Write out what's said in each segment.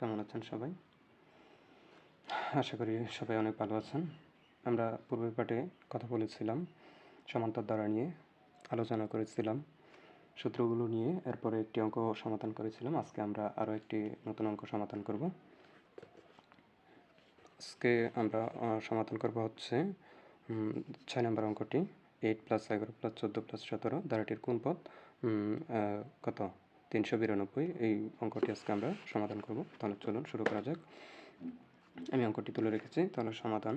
কেমন আছেন সবাই? আশা করি সবাই অনেক ভালো আছেন। আমরা পূর্বের পাঠে কথা বলেছিলাম সমান্তর দ্বারা নিয়ে, আলোচনা করেছিলাম সূত্রগুলো নিয়ে, এরপরে একটি অঙ্ক সমাধান করেছিলাম। আজকে আমরা আরও একটি নতুন অঙ্ক সমাধান করব। আজকে আমরা সমাধান করব হচ্ছে 6 নম্বর অঙ্কটি, 8 + 11 + 14 + 17 দ্বারাটির কোন পদ কত 392। এই অঙ্কটি আজকে আমরা সমাধান করব। তাহলে চলুন শুরু করা যাক। আমি অঙ্কটি তুলে রেখেছি, তাহলে সমাধান।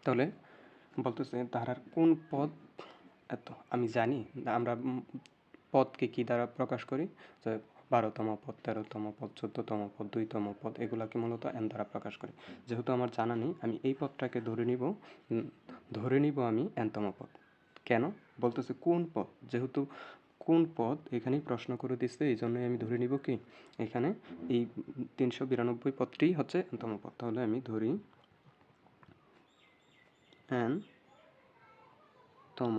তাহলে বলতেছে ধারার কোন পদ এত। আমি জানি আমরা পদকে কি দ্বারা প্রকাশ করি, যে 12তম পদ, 13তম পদ, 14তম পদ, 2তম পদ, এগুলাকে মূলত n দ্বারা প্রকাশ করি। যেহেতু আমার জানা নেই, আমি এই পদটাকে ধরে নিব আমি nতম পদ। কেন বলতেছে কোন পদ, যেহেতু কোন পদ এখানেই প্রশ্ন করে দিচ্ছে, এই জন্যই আমি ধরে নিব কি এখানে এই 392 পদটি হচ্ছে nতম পদ। তাহলে আমি ধরি nতম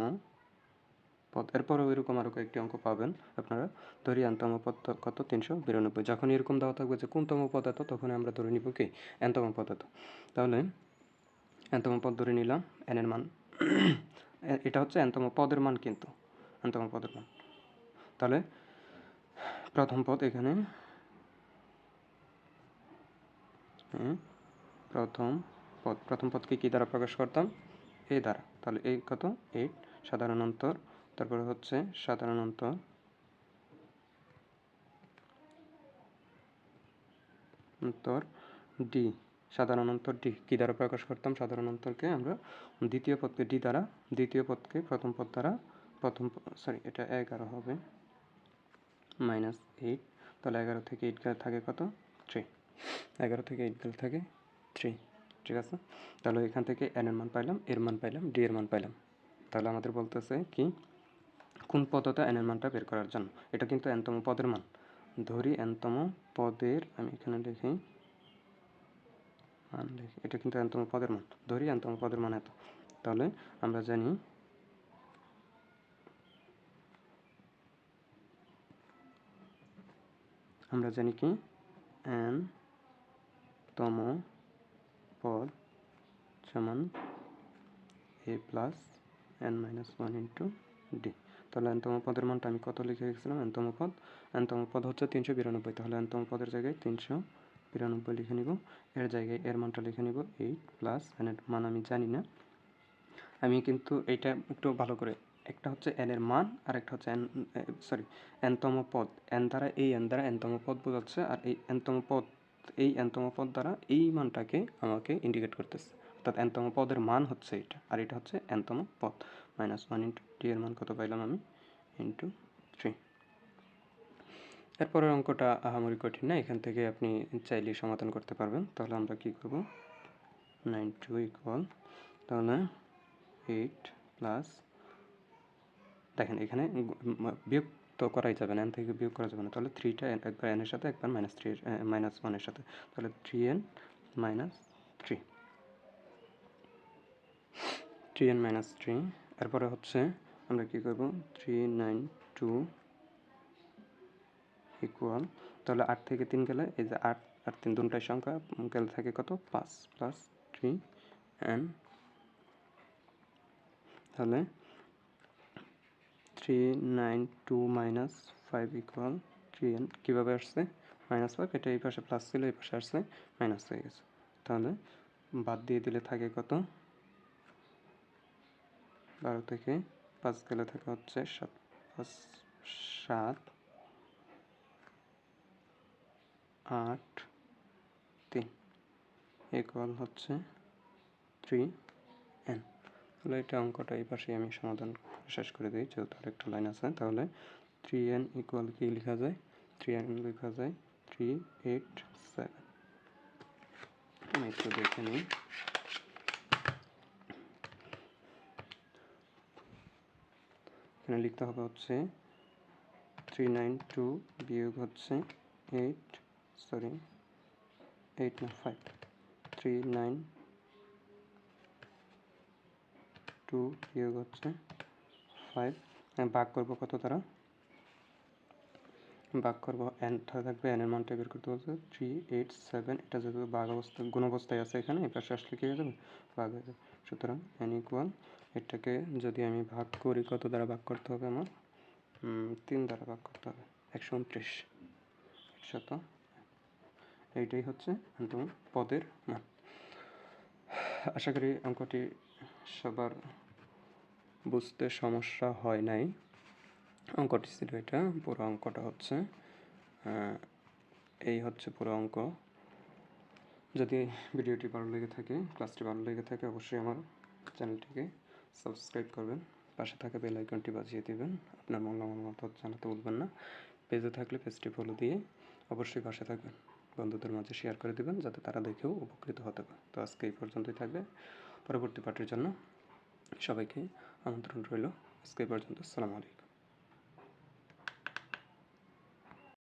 পদ। এরপরও এরকম আরও কয়েকটি অঙ্ক পাবেন আপনারা। ধরি nতম পদ কত 392। যখন এরকম দেওয়া থাকবে যে কোনতম পদ এত, তখন আমরা ধরে নিব কি nতম পদ এত। তাহলে nতম পদ ধরে নিলাম, n এর মান এটা হচ্ছে nতম পদের মান, কিন্তু nতম পদের মান। তাহলে প্রথম পদ এখানে প্রথম পদকে কি দ্বারা প্রকাশ করতাম, এই দ্বারা। তাহলে এই কত 8 সাধারণ অন্তর, তারপরে হচ্ছে সাধারণ অন্তর ডি, সাধারণ অন্তর ডি কি দ্বারা প্রকাশ করতাম, সাধারণ অন্তরকে আমরা দ্বিতীয় পদকে ডি দ্বারা, দ্বিতীয় পদকে প্রথম পদ দ্বারা, এটা 11 হবে -8। তাহলে 11 থেকে 8 গেলে থাকে কত 3, 11 থেকে 8 গেলে থাকে 3। ঠিক আছে, তাহলে এখান থেকে n এর মান পাইলাম, এর মান পাইলাম, ডি এর মান পাইলাম। তাহলে আমাদের বলতেছে কি কোন পদটা n এর মানটা বের করার জন্য। এটা কিন্তু nতম পদের মান। ধরি nতম পদের, আমি এখানে লিখি এটা কিন্তু nতম পদের মান। ধরি nতম পদের মান এত। তাহলে আমরা জানি কি nতম পদ সমান a + n-1 × d। তাহলে nতম পদের মানটা আমি কত লিখে রেখেছিলাম, nতম পদ হচ্ছে 392। তাহলে nতম পদের জায়গায় 392 লিখে নিব, এর জায়গায় এর মানটা লিখে নিব 8 + n এর মান আমি জানি না। আমি কিন্তু এটা একটু ভালো করে, একটা হচ্ছে n এর মান আর একটা হচ্ছে nতম পদ। n দ্বারা nতম পদ বোঝাচ্ছে, আর এই nতম পদ দ্বারা এই মানটাকে আমাকে ইন্ডিকেট করতেছে। অর্থাৎ nতম পদের মান হচ্ছে এটা, আর এটা হচ্ছে nতম পদ। -1 × d এর মান কত পাইলাম আমি, × 3। এরপরের অঙ্কটা আহামরি কঠিন না, এখান থেকে আপনি চাইলে সমাধান করতে পারবেন। তাহলে আমরা কি করব, 92 তাহলে 8 প্লাস, দেখেন এখানে বিয়োগ তো করাই যাবে না, n থেকে বিয়োগ করা যাবে না। তাহলে 3টা একবার n এর সাথে, একবার -1 এর সাথে, তাহলে 3n - 3, 3n - 3। এরপরে হচ্ছে আমরা কি করব, 392 ইকুয়াল, তাহলে 8 থেকে 3 গেলে এই যে 8 আর 3 দুটোই সংখ্যা, গেলে থাকে কত 5 প্লাস 3n। তাহলে 392 - 5 ইকুয়াল 3n। কীভাবে আসছে -5, এটা এই পাশে প্লাস ছিল, এই পাশে আসছে মাইনাস হয়ে গেছে। তাহলে বাদ দিয়ে দিলে থাকে কত, 12 থেকে 5 গেলে থাকে হচ্ছে 7, 5 7 8 3 ইকুয়াল হচ্ছে 3n। তাহলে এটা অঙ্কটা এই পাশে আমি সমাধান শেষ করে দিই, যেহেতু আরেকটা লাইন আছে। তাহলে 3n ইকুয়াল কি লেখা যায়, 3n লেখা যায় 387। আমি একটু দেখে নিই, এখানে লিখতে হবে হচ্ছে 392 বিয়োগ হচ্ছে 8 না 5, 392 বিয়োগ হচ্ছে 5, ভাগ করব কত দ্বারা, ভাগ করব n থাকবে, n এর মানটা বের করতে বলছে 387, এটা যেহেতু ভাগ অবস্থা গুণ অবস্থায় আছে এখানে এই পাশে আসলে কি হয়ে যাবে, ভাগ হয়ে যাবে। সুতরাং n ইকুয়াল, এটাকে যদি আমি ভাগ করি কত দ্বারা ভাগ করতে হবে আমার, 3 দ্বারা ভাগ করতে হবে, 129 শত, এইটাই হচ্ছে অন্যতম পদের মান। আশা করি অঙ্কটি সবার বুঝতে সমস্যা হয় নাই। অঙ্কটি ছিল এটা, পুরো অঙ্কটা হচ্ছে এই হচ্ছে পুরো অঙ্ক। যদি ভিডিওটি ভালো লেগে থাকে, ক্লাসটি ভালো লেগে থাকে, অবশ্যই আমার চ্যানেলটিকে সাবস্ক্রাইব করবেন, পাশে থাকা বেল আইকনটি বাজিয়ে দেবেন, আপনার মূল্যবান মতামত জানাতে ভুলবেন না। পেজে থাকলে পেজটি ফলো দিয়ে অবশ্যই পাশে থাকবেন, বন্ধুদের মাঝে শেয়ার করে দেবেন যাতে তারা দেখেও উপকৃত হতে পারে। তো আজকে এই পর্যন্তই থাকবে, পরবর্তী পার্টির জন্য সবাইকে আমন্ত্রণ রইল। আজকে এই পর্যন্ত, আসসালামু আলাইকুম।